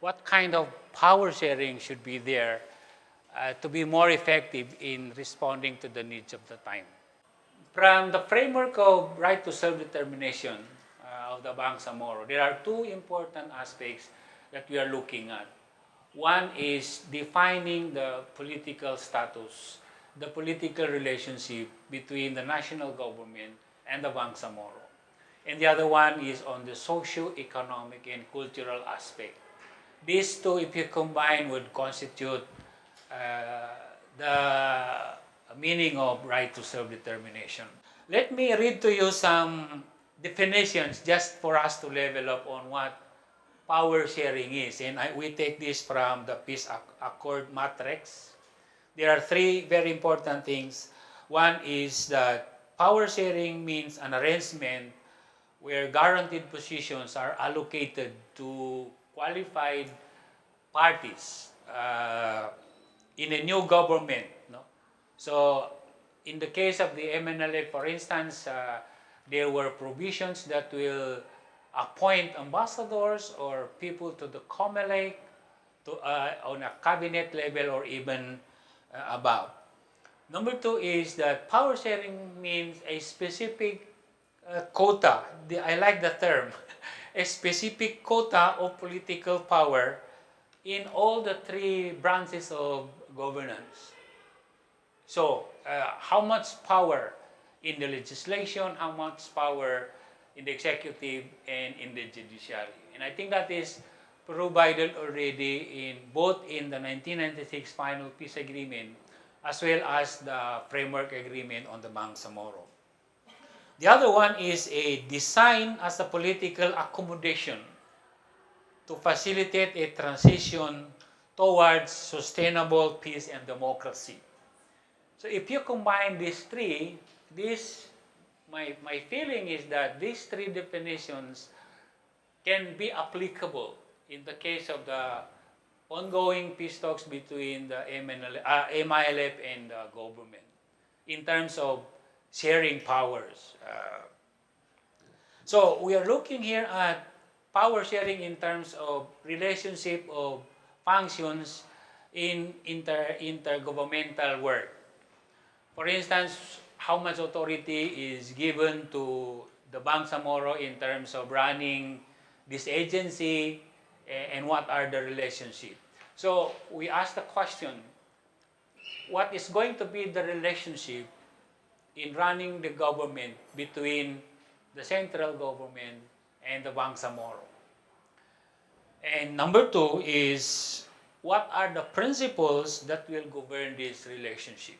what kind of power sharing should be there to be more effective in responding to the needs of the time. From the framework of right to self-determination of the Bangsamoro, there are two important aspects that we are looking at. One is defining the political status, the political relationship between the national government and the Bangsamoro. And the other one is on the socio-economic and cultural aspect. These two, if you combine, would constitute the meaning of right to self-determination. Let me read to you some definitions just for us to level up on what power sharing is. And we take this from the Peace Accord Matrix. There are three very important things. One is that power sharing means an arrangement where guaranteed positions are allocated to qualified parties in a new government. No? So, in the case of the MNLA, for instance, there were provisions that will appoint ambassadors or people to the COMELEC on a cabinet level or even above. Number two is that power sharing means a specific quota. I like the term. A specific quota of political power in all the three branches of governance. So, how much power in the legislation, how much power in the executive and in the judiciary. And I think that is provided already in both in the 1996 final peace agreement as well as the framework agreement on the Bangsamoro. The other one is a design as a political accommodation to facilitate a transition towards sustainable peace and democracy. So if you combine these three, my feeling is that these three definitions can be applicable in the case of the ongoing peace talks between the MILF and the government in terms of sharing powers. So we are looking here at power sharing in terms of relationship of functions in intergovernmental work. For instance, how much authority is given to the Bangsamoro in terms of running this agency and what are the relationships. So we ask the question, what is going to be the relationship in running the government between the central government and the Bangsamoro? And number two is, what are the principles that will govern this relationship?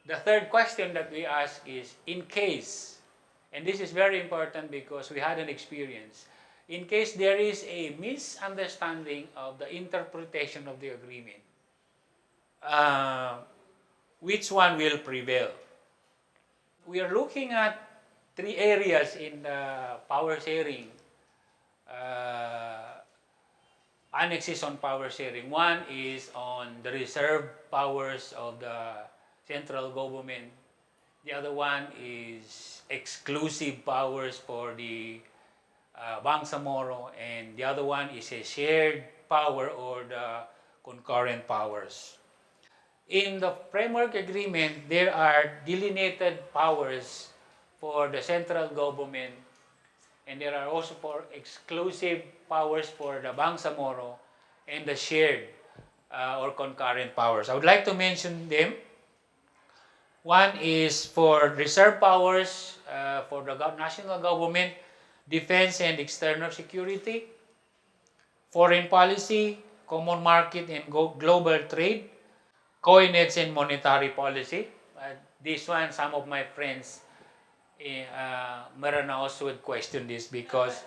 The third question that we ask is, in case, and this is very important because we had an experience, in case there is a misunderstanding of the interpretation of the agreement, which one will prevail? We are looking at three areas in the power sharing, annexes on power sharing. One is on the reserved powers of the central government. The other one is exclusive powers for the Bangsamoro, and the other one is a shared power or the concurrent powers. In the framework agreement, there are delineated powers for the central government, and there are also for exclusive powers for the Bangsamoro and the shared or concurrent powers. I would like to mention them. One is for reserve powers for the national government, defense and external security, foreign policy, common market and global trade, coinage and monetary policy. This one, some of my friends Maranaos would question this because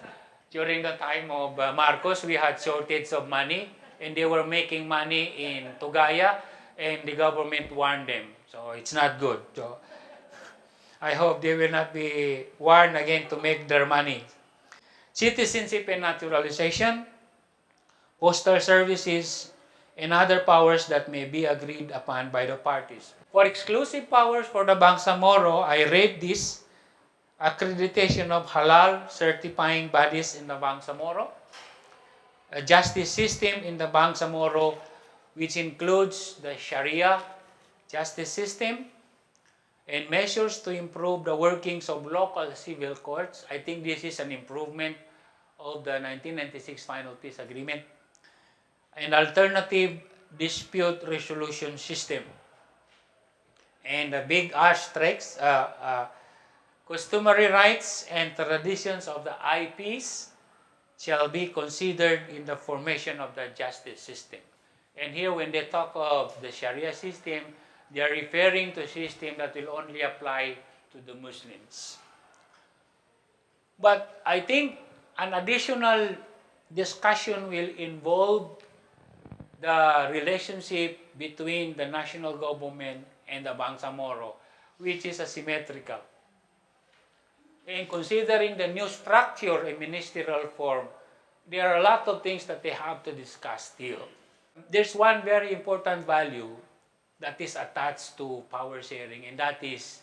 during the time of Marcos, we had shortage of money and they were making money in Tugaya and the government warned them. So it's not good. So I hope they will not be warned again to make their money. Citizenship and naturalization, postal services, and other powers that may be agreed upon by the parties. For exclusive powers for the Bangsamoro, I read this accreditation of halal certifying bodies in the Bangsamoro, a justice system in the Bangsamoro, which includes the Sharia justice system, and measures to improve the workings of local civil courts. I think this is an improvement of the 1996 Final Peace Agreement. An alternative dispute resolution system. And the big asterisks, customary rights and traditions of the IPs shall be considered in the formation of the justice system. And here when they talk of the Sharia system, they are referring to a system that will only apply to the Muslims. But I think an additional discussion will involve the relationship between the national government and the Bangsamoro, which is asymmetrical. And considering the new structure in ministerial form, there are a lot of things that they have to discuss still. There's one very important value that is attached to power sharing, and that is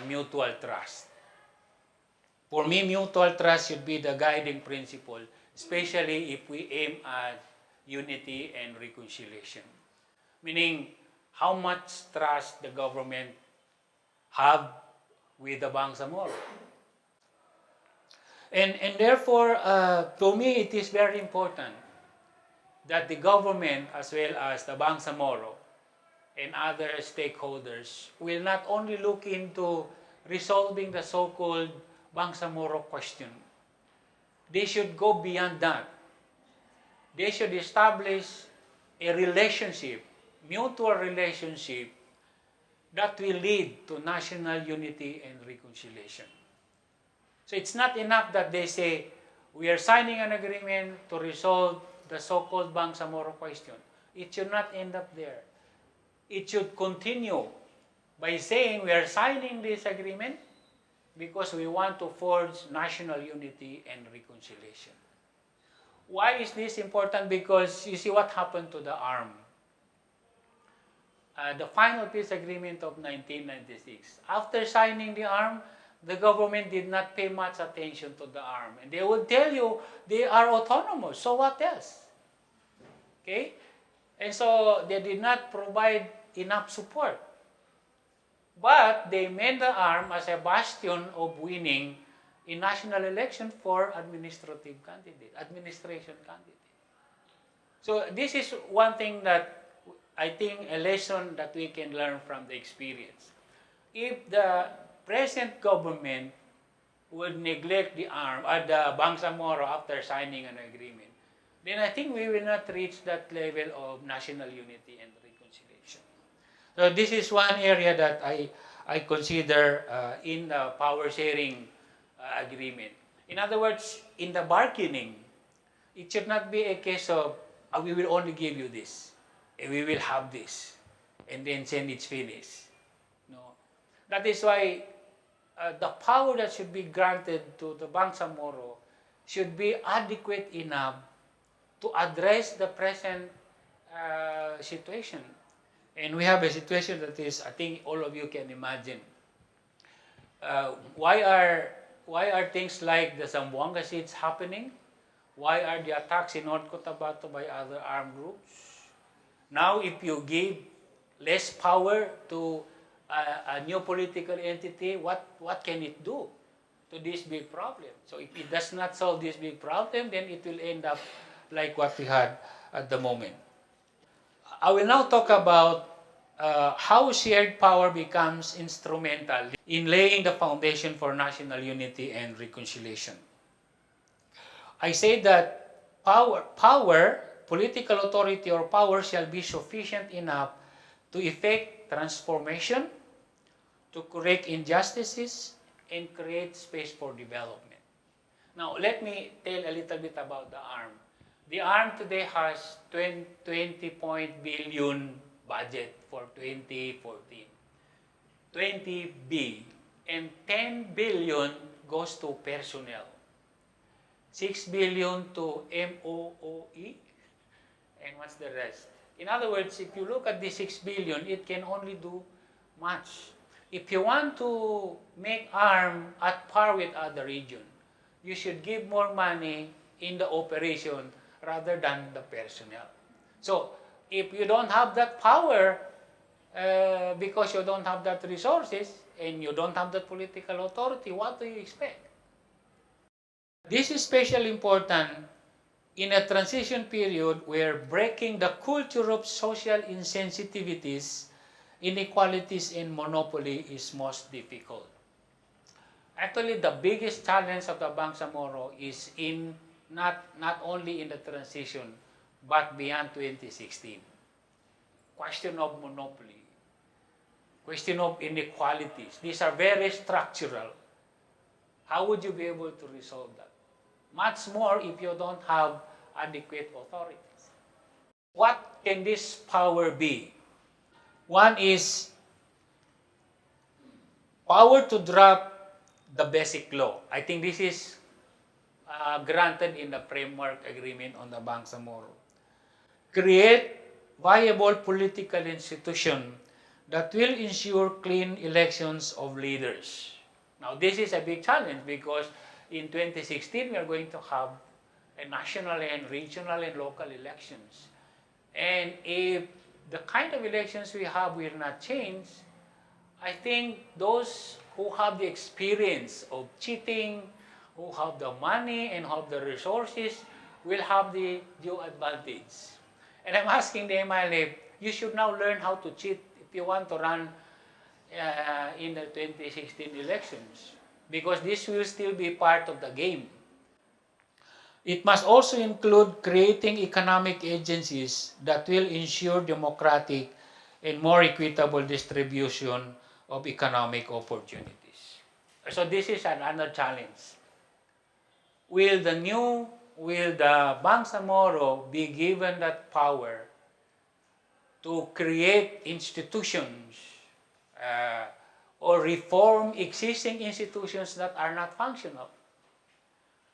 mutual trust. For me, mutual trust should be the guiding principle, especially if we aim at unity and reconciliation. Meaning, how much trust the government have with the Bangsamoro. And therefore, to me, it is very important that the government, as well as the Bangsamoro and other stakeholders, will not only look into resolving the so-called Bangsamoro question. They should go beyond that. They should establish a relationship, mutual relationship, that will lead to national unity and reconciliation. So it's not enough that they say, we are signing an agreement to resolve the so-called Bangsamoro question. It should not end up there. It should continue by saying we are signing this agreement because we want to forge national unity and reconciliation. Why is this important? Because you see what happened to the arm. The final peace agreement of 1996. After signing the arm, the government did not pay much attention to the arm. And they will tell you they are autonomous. So what else? Okay? And so they did not provide enough support. But they made the arm as a bastion of winning a national election for administration candidate. So this is one thing that I think a lesson that we can learn from the experience. If the present government would neglect the arm or the Bangsamoro after signing an agreement, then I think we will not reach that level of national unity and reconciliation. So this is one area that I consider in the power sharing agreement. In other words, in the bargaining, it should not be a case of we will only give you this, and we will have this, and then send it's finished. No, that is why the power that should be granted to the Bangsamoro should be adequate enough to address the present situation. And we have a situation that is, I think all of you can imagine. Why are things like the Zamboanga siege happening? Why are the attacks in North Cotabato by other armed groups? Now, if you give less power to a new political entity, what can it do to this big problem? So if it does not solve this big problem, then it will end up like what we had at the moment. I will now talk about how shared power becomes instrumental in laying the foundation for national unity and reconciliation. I say that political authority or power shall be sufficient enough to effect transformation, to correct injustices, and create space for development. Now, let me tell a little bit about the arm. The arm today has 20 billion budget for 2014. 20 B. And 10 billion goes to personnel. 6 billion to MOOE. And what's the rest? In other words, if you look at the 6 billion, it can only do much. If you want to make ARM at par with other regions, you should give more money in the operation rather than the personnel. So, if you don't have that power, because you don't have that resources and you don't have that political authority, what do you expect? This is especially important in a transition period where breaking the culture of social insensitivities, inequalities, and monopoly is most difficult. Actually, the biggest challenge of the Bangsamoro is in not only in the transition, but beyond 2016. Question of monopoly, question of inequalities. These are very structural. How would you be able to resolve that? Much more if you don't have adequate authorities. What can this power be? One is power to draft the basic law. I think this is granted in the framework agreement on the Bangsamoro. Create viable political institution that will ensure clean elections of leaders. Now, this is a big challenge because in 2016, we are going to have a national and regional and local elections. And if the kind of elections we have will not change, I think those who have the experience of cheating, who have the money and have the resources, will have the due advantage. And I'm asking the MLF, you should now learn how to cheat if you want to run in the 2016 elections, because this will still be part of the game. It must also include creating economic agencies that will ensure democratic and more equitable distribution of economic opportunities. So this is another challenge. Will the Bangsamoro be given that power to create institutions or reform existing institutions that are not functional?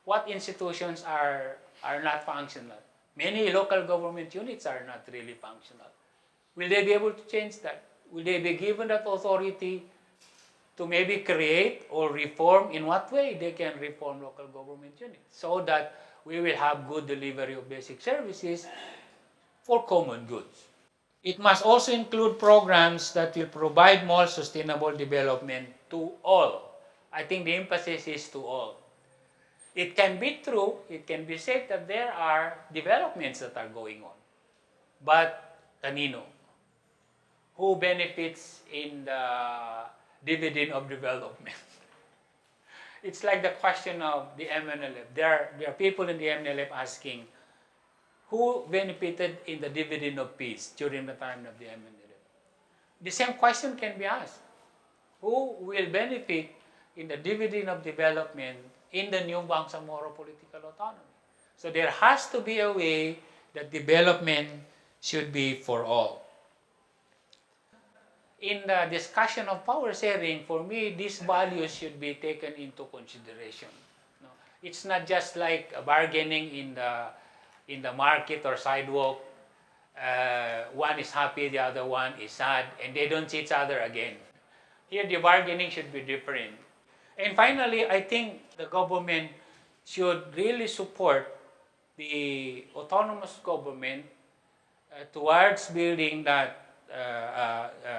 What institutions are not functional? Many local government units are not really functional. Will they be able to change that? Will they be given that authority to maybe create or reform? In what way they can reform local government units so that we will have good delivery of basic services for common goods? It must also include programs that will provide more sustainable development to all. I think the emphasis is to all. It can be true, it can be said that there are developments that are going on. But, kanino? Who benefits in the dividend of development? It's like the question of the MNLF. There are people in the MNLF asking, who benefited in the dividend of peace during the time of the MNLF? The same question can be asked. Who will benefit in the dividend of development in the new Bangsamoro political autonomy? So there has to be a way that development should be for all. In the discussion of power sharing, for me, these values should be taken into consideration. No? It's not just like bargaining in the market or sidewalk. One is happy, the other one is sad, and they don't see each other again. Here, the bargaining should be different. And finally, I think the government should really support the autonomous government towards building that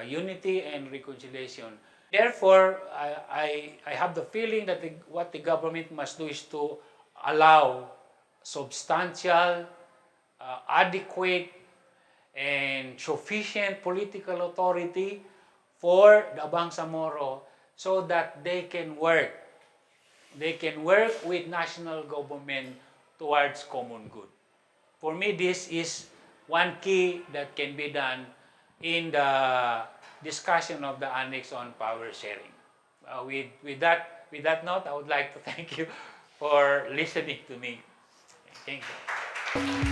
unity and reconciliation. Therefore, I have the feeling that what the government must do is to allow substantial, adequate, and sufficient political authority for the Bangsamoro so that they can work. They can work with national government towards common good. For me, this is one key that can be done in the discussion of the Annex on power sharing. With that note, I would like to thank you for listening to me. Thank you.